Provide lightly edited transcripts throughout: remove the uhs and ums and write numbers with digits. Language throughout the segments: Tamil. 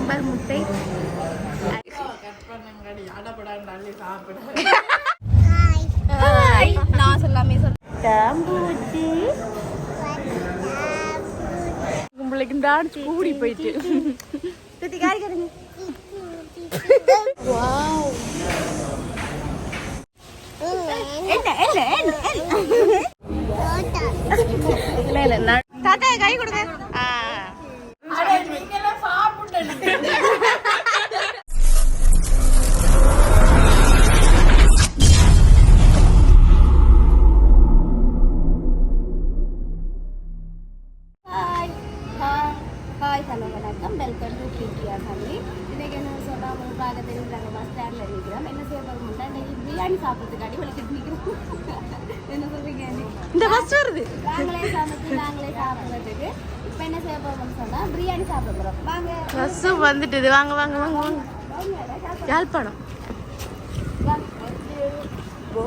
சாம்பார் முட்டை நான் சொல்லாமே சொல்லிட்டு உங்களுக்கு டான்ஸ் கூடி போயிட்டு தாத்தா கை கொடுங்க. ஹாய் ஹலோ வணக்கம், வெல்கம் டு பிடிஆர் ஃபேமிலி. இன்றைக்கி என்ன சொன்னால் உங்களுக்கு பார்க்க தெரியும், நாங்கள் பஸ் ஸ்டாண்டில் இருக்கிறோம். என்ன செய்ய போகிறோம்னா இன்றைக்கி பிரியாணி சாப்பிட்றதுக்காண்டி வலிக்கிட்டு நிற்கிறோம். என்ன சொல்கிறீங்க? இந்த பஸ் வருது, நாங்களே சமைச்சு நாங்களே சாப்பிட்றதுக்கு. இப்போ என்ன செய்ய போகிறோம்னு சொன்னால் பிரியாணி சாப்பிட போகிறோம். வாங்க, பஸ்ஸும் வந்துட்டுது. வாங்க வாங்க வாங்க வாங்க. யாழ்ப்பாணம் ஓ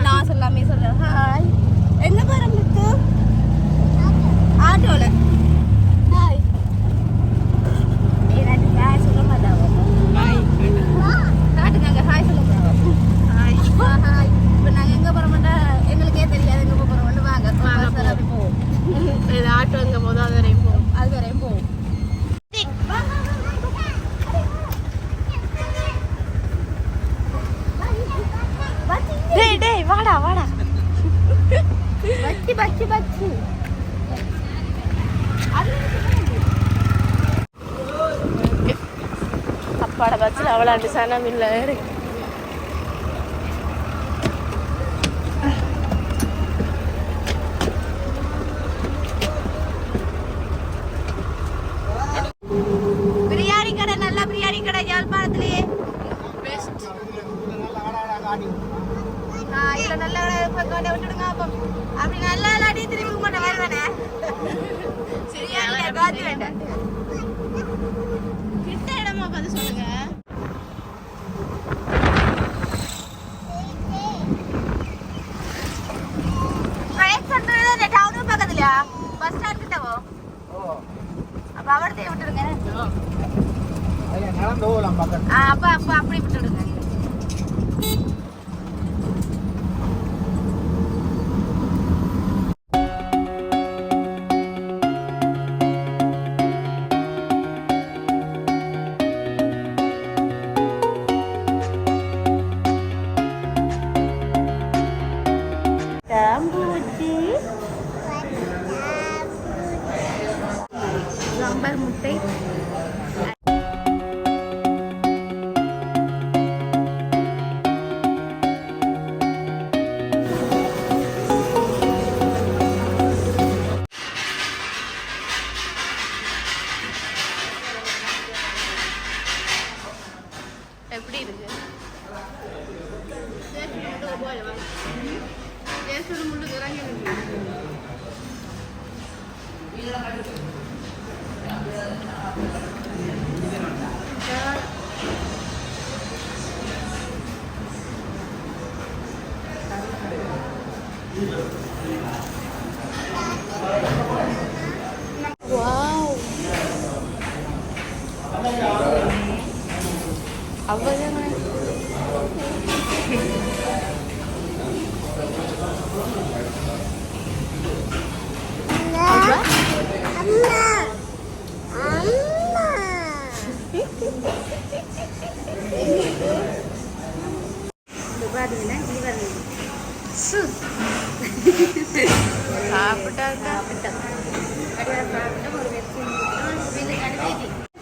நான் சொல்லாமே சொல்றேன். ஹாய், எங்க போறோம்? ஆட்டோல. ஹாய், ஹாய் சொல்ல மாட்டாங்க. காட்டுங்க, ஹாய் சொல்ல மாட்டாங்க. Hi hi. இப்போ நாங்கள் எங்கே போகிறோம்னா எங்களுக்கே தெரியாது எங்கே போகிறோம்னு. வாங்க அப்படி போவோம். இது ஆட்டோ எங்கே போதோ அது வரையும் போவோம். அது வரையும் போவோம். டேய் டேய் வாடா வாடா. பச்சி பச்சி பச்சி. அப்பாட பச்சில் அவளாண்டு சனம் இல்லை. பிரியாணி கடை, நல்ல பிரியாணி கடை யாழ்ப்பாணத்திலேயே பெஸ்ட். இதுல நல்ல கொண்டை விட்டுடுங்க. அப்போ அப்படி நல்லா இல்லாட்டி திரும்பி கொண்ட வருவானே. சரியா காத்து வேண்டாம். கிட்ட இடமா பார்த்து சொல்லுங்க. டவுனும் பக்கத்துலயா? பஸ் ஸ்டாண்ட் கிட்டவோ? அப்ப அவர்த்தையும் விட்டுடுங்க. அப்ப அப்ப அப்படி விட்டுடுங்க. சாம்பார் முட்டை எப்படி இருக்கு? அவ்வளவுதான்.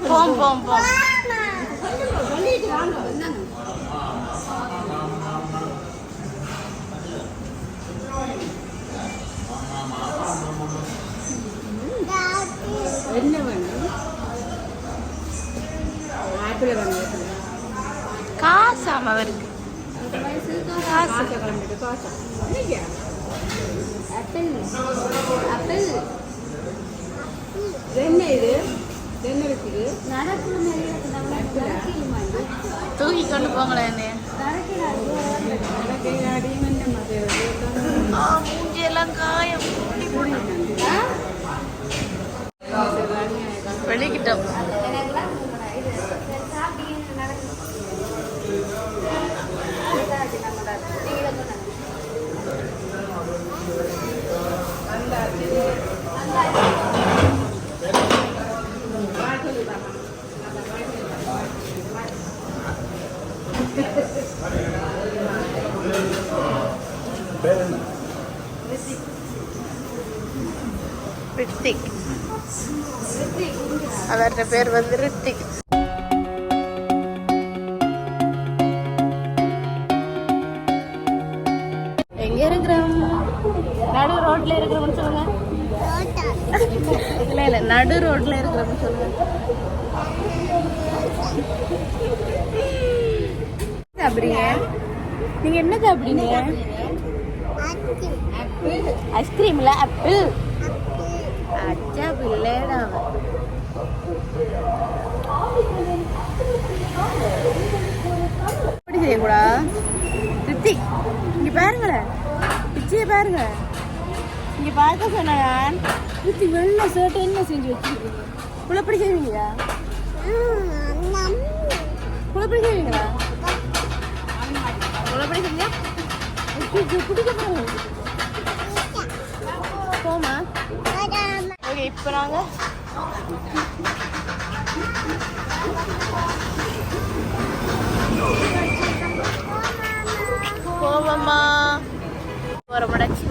போம் போம் போம். என்ன வேணும்? ஆப்பிள் வேணும். காசாம அவருக்கு காசு கிளம்பிட்டு காசா? ஆப்பிள் ஆப்பிள் என்ன இது? என்ன தூக்கி கொண்டு போங்களேன் என்ன மூஞ்சியெல்லாம் காயம் வெளிக்கிட்டோம். ரித்திக், அவரோட பேர் வந்து ரித்திக். எங்க இருக்கிறோம்? நடு ரோட்ல இருக்கிறோம்னு சொல்லுங்க. இல்ல இல்ல, நடு ரோட்ல இருக்கிறோம்னு சொல்லுங்க. சாப்பிடுறீங்க? நீங்க என்ன சாப்பிடுறீங்க? ஐஸ்கிரீம்ல ஆப்பிள். அச்சா பிள்ளைடா. எப்படி செய்யக்கூடா? ரித்திக் இங்க பாருங்களேன், பிச்சையை பாருங்க. இங்க பார்க்க சொன்னான். ரித்திக் வெள்ளை ஷர்ட் என்ன செஞ்சு வச்சிருக்கீங்க? குழப்படி செய்வீங்களா? குழப்படி செய்வீங்களா? குழப்படி செஞ்சா பிடிக்க போமா. ஓகே, இப்போ நாங்கள் போவோம்மா. போகிற மடாச்சு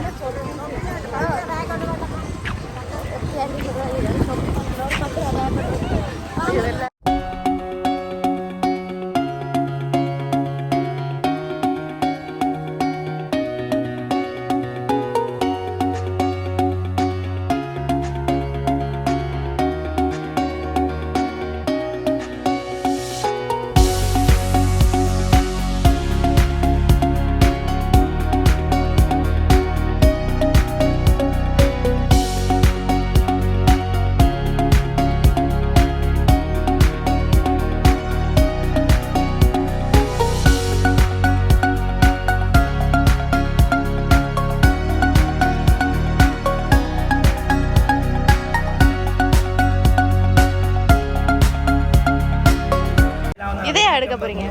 எடுக்க போறீங்க?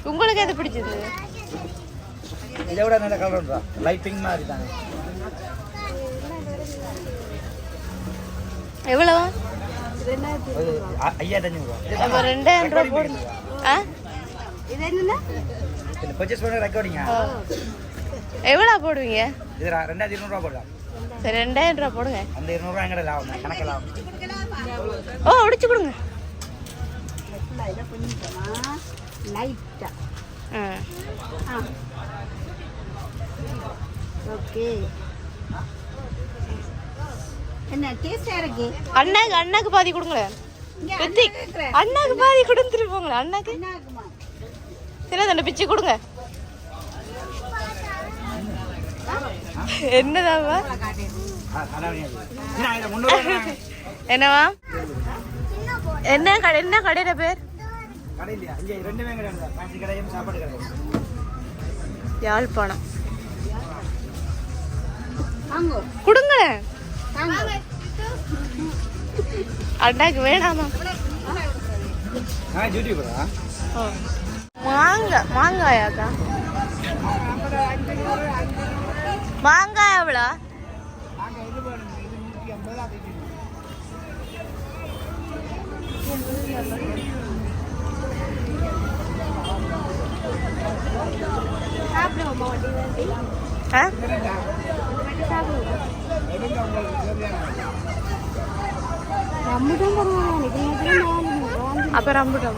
உங்களுக்கு எது பிடிச்சது? இதை விட நல்ல கலர் லைட் பிங்க் மாதிரி தானே. எவ்வளவு? 5500 ரூபா. அப்ப 2000 ரூபாய் போடுங்க. இது என்னன்னா இந்த பர்ச்சேஸ் பண்ண ரெக்கார்டிங்க எவ்வளவு போடுவீங்க? இது 2200 ரூபா போடலாம். சரி 2000 ரூபாய் போடுங்க. அந்த 200 ரூபாய் எங்கட லாபம், கணக்கு லாபம். ஓ, உடைச்சு கொடுங்க. லைட்டா ஓகே. என்ன டேஸ்டா இருக்கு? அண்ணாக்கு பாதி கொடுங்களேன். அண்ணாக்கு பாதி கொடுத்துட்டு போங்களேன். அண்ணாக்கு சில தண்டை பிச்சு கொடுங்க. என்னதாவா? என்னவா? என்ன கடை? என்ன கடையோட பேர்? யாழ்ப்பாணம். கொடுங்களேன். அண்ணாக்கு வேணாமா? மாங்காயாக்கா? மாங்காய் எவ்வளோ? அப்ப ரம்புட்டான்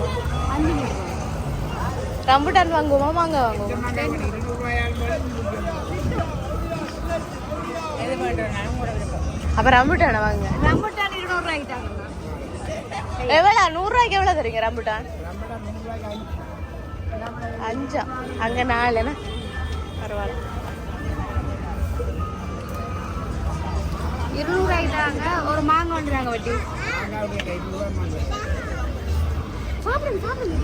வாங்குவோமா? மாங்காய் வாங்குவோம். அப்ப ரம்புட்டான வாங்க. ரம்புட்டான் 200 ரூபாய்க்கு. எவ்வளோ? 100 ரூபாய்க்கு எவ்வளோ தரீங்க ரம்புட்டான்? 5. அங்கே 4. பரவாயில்ல. 200 ரூபாய்க்கு தாங்க ஒரு மாங்காய் வந்துடுறாங்க வட்டி சாப்பிடுங்க சாப்பிடுங்க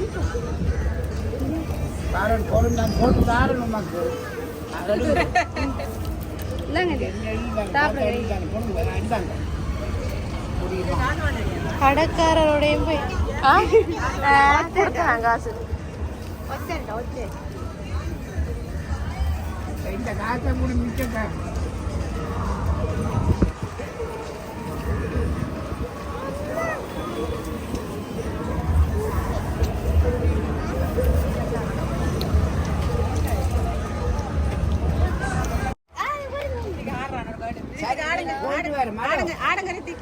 கடைக்காரரோடையும் போய் கொடுத்தாங்க காசு இந்த காசை கூட மிச்சம்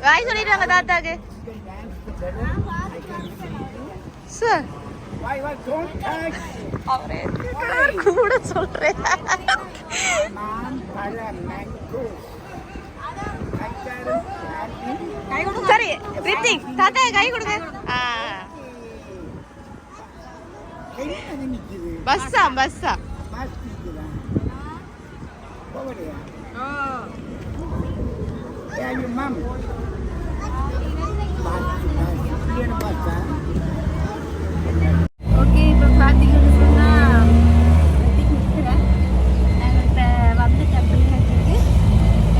வாய் சொல்லிடுவாங்க தாத்தாக்கு சார் கூட சொல்றேன் சரி ரித்திக் தாத்தா கை கொடுங்க பஸ்ஸா பஸ்ஸா ஓகே இப்போ பார்த்தீங்கன்னு சொன்னால் நாங்கள் இப்போ வந்துட்டோம் பிள்ளைங்களுக்கு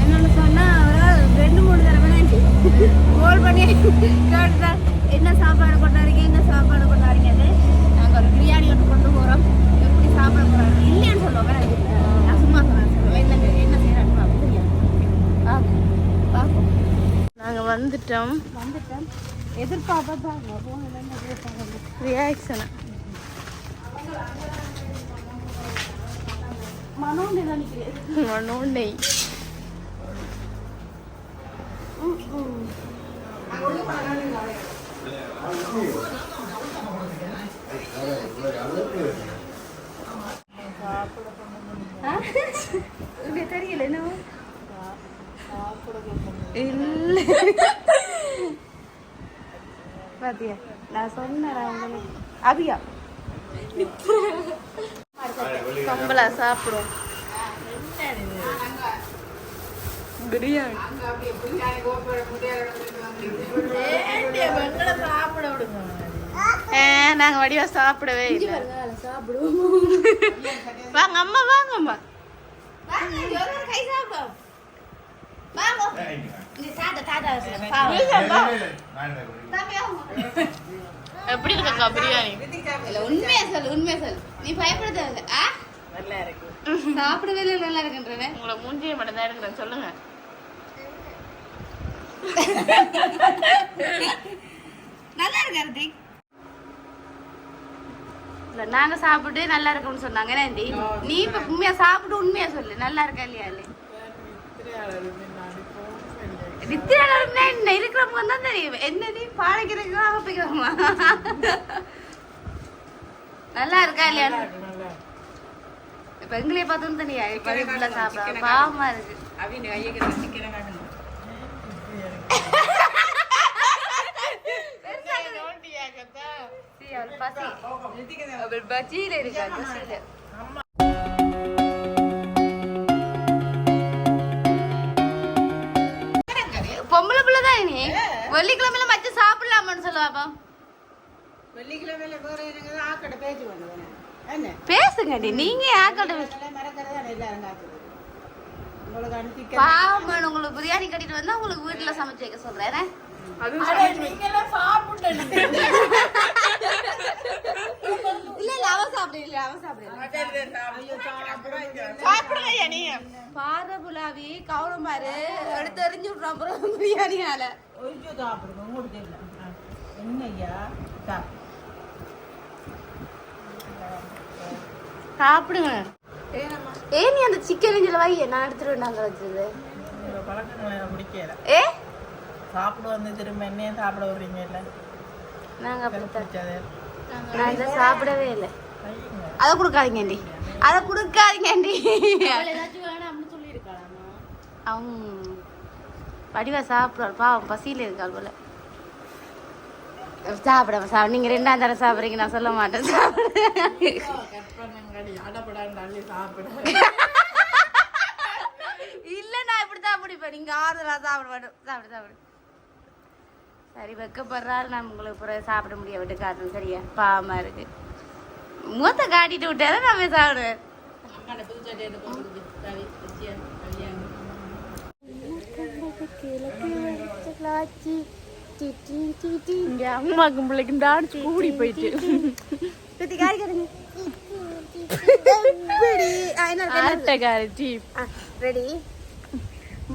என்னென்னு சொன்னால் ஒரு 2-3 தடவை கோல் பண்ணி கேட்டுதான் என்ன சாப்பாடு கொண்டாடுறீங்க என்ன சாப்பாடு கொண்டாடுறீங்கன்னு நாங்கள் ஒரு பிரியாணி ஒன்று கொண்டு போகிறோம் எப்படி சாப்பிட போகிறாங்க இல்லைன்னு சொல்லுவாங்க நான் சும்மா சொல்லுவேன் இல்லைங்க என்ன செய்யறாங்க பார்ப்போம் நாங்கள் வந்துட்டோம் எதிர்பார்ப்பாங்க ரியாக்ஷன் மனோண்டு நினைக்கிறேன் மனோண்டை தெரியல என்ன இல்லை பாத்தியா நான் சொன்னேன் உங்களுக்கு அபியா கம்பளா சாப்பிடும் பிரியாணி நாங்க வடிவா சாப்பிடவே இல்லை வாங்க அம்மா வாங்க அம்மா எப்படி இருக்கா பிரியாணி உண்மையா சொல்லு நீ பயப்பட தேவை நல்லா இருக்கு சாப்பிடவே நல்லா இருக்குன்றே உங்களை மூஞ்சியை மட்டும் தான் எடுக்கிறேன் சொல்லுங்க நல்லா இருக்கு கார்த்திக் இல்ல நாங்க சாப்பிட்டு நல்லா இருக்கும்னு சொன்னாங்க நீ இப்ப உண்மையா சாப்பிட்டு உண்மையா சொல்லு நல்லா இருக்கா இல்லையா என்ன இருக்கிறவங்க தான் தெரியும் என்ன நீ பாழைக்கிறீங்களா வைக்கிறோமா நல்லா இருக்கா இல்லையா இப்ப எங்களையே பார்த்தோம் தெரியா இப்ப சாப்பிட பாவமா இருக்கு பஜ்ஜியில இருக்கா பொம்பளை பிள்ளைதான் நீ வெள்ளிக்கிழமையில மச்ச சாப்பிடலாமான்னு சொல்லுவாப்பா வெள்ளிக்கிழமையில வேற எனக்கு ஆக்கடை பேச்சு பண்ணுவேன் என்ன பேசுங்க நீங்க ஆக்கட மறக்கிறதா எல்லாரும் காக்குது உங்களுக்கு அனுப்பி பாவம் உங்களுக்கு பிரியாணி கட்டிட்டு வந்தா உங்களுக்கு வீட்டுல சமைச்சு வைக்க சொல்றேன் இல்ல அவ சாப்பிடுங்க பாத புலாவி கவுளமாரு எடுத்து எறிஞ்சு விட்றான் அப்புறம் பிரியாணியால என்னையா சாப்பிடுங்க ஏன் நீ அந்த சிக்கன் நெஞ்சில வை நான் எடுத்துட்டு நாங்க வச்சது பழக்கங்களை பிடிக்கல ஏ சாப்பிட வந்து திரும்ப என்னையே சாப்பிட விடுறீங்க இல்ல நாங்க அப்படித்தான் நான் இதை சாப்பிடவே இல்லை அதை கொடுக்காதீங்கண்டி அவங்க வடிவா சாப்பிடுவார் பாவம் பசியில இருக்காள் போல சாப்பிட நீங்க 2ஆம் தடவை சாப்பிடுறீங்க நான் சொல்ல மாட்டேன் இல்ல நான் இப்படித்தான் தான் பிடிப்பேன். நீங்க ஆறுதலா சாப்பிட மாட்டோம். சாப்பிடு. சரி வெக்கப்படுறாரு. நான் உங்களுக்கு பிறகு சாப்பிட முடிய விட்டு காட்டுறேன். சரியா பாவமா இருக்கு. மூத்த காட்டிட்டு விட்டாரு நான் போய் சாப்பிடுவேன். இங்க அம்மாக்கும் பிள்ளைக்கும் டான்ஸ் கூடி போயிட்டு ஆட்டக்காரி டீப். ரெடி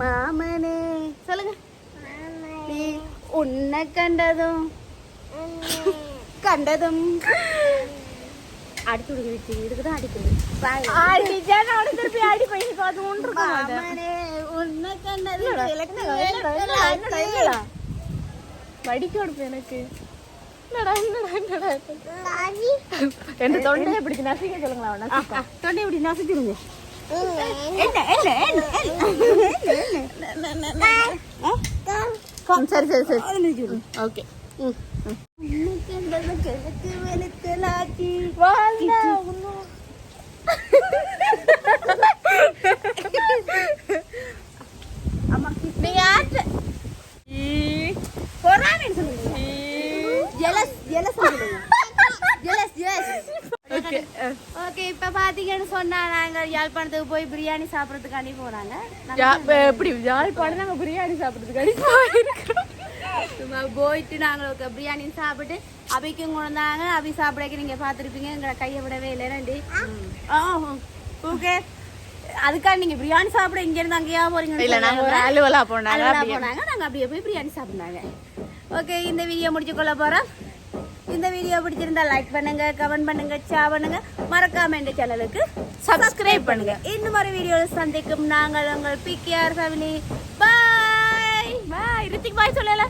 மாமனே சொல்லுங்க. நீ உன்னை கண்டதும் அடிச்சு விடுங்க. இதுக்குதான் அடிக்குது. திருப்பி அடி போய் பார்த்து ஒன்று மாமனே உன்னை கண்டது வடிக்க கொடுப்பேன் எனக்கு. என்ன தொண்டையை பிடிச்சி நசிக்க சொல்லுங்களா? தொண்டை இப்படி நசிச்சிருங்க. சரி ஓகே. ஓகே இப்ப பாத்தீங்கன்னு சொன்னா நாங்க யாழ்ப்பாணத்துக்கு போய் பிரியாணி சாப்பிடறதுக்காண்டி போறாங்க. எப்படி யாழ்ப்பாணம் நாங்க பிரியாணி சாப்பிடறதுக்காண்டி போயிருக்கிறோம். சும்மா போயிட்டு நாங்கள் பிரியாணி சாப்பிட்டு அபிக்கும் கொண்டாங்க. அபி சாப்பிடக்கு நீங்க பாத்துருப்பீங்க. எங்களை கையை விடவே இல்லைன்னு. ஓகே அதுக்காக நீங்க பிரியாணி சாப்பிட இங்க இருந்து அங்கேயா போறீங்க? இல்ல நாங்க ஒரு அலுவலா போனாங்க. நாங்க அப்படியே போய் பிரியாணி சாப்பிட்டாங்க. ஓகே இந்த வீடியோ முடிச்சு கொள்ள போறோம். இந்த வீடியோ பிடிச்சிருந்தா லைக் பண்ணுங்க, கமெண்ட் பண்ணுங்க, ஷேர் பண்ணுங்க, மறக்காம இந்த சேனலுக்கு சப்ஸ்கிரைப் பண்ணுங்க. இன்னும் ஒரு வீடியோல சந்திக்கும் நாங்கள் உங்கள் PKR ஃபேமிலி. பாய். ரித்திக் பாய் சொல்லல.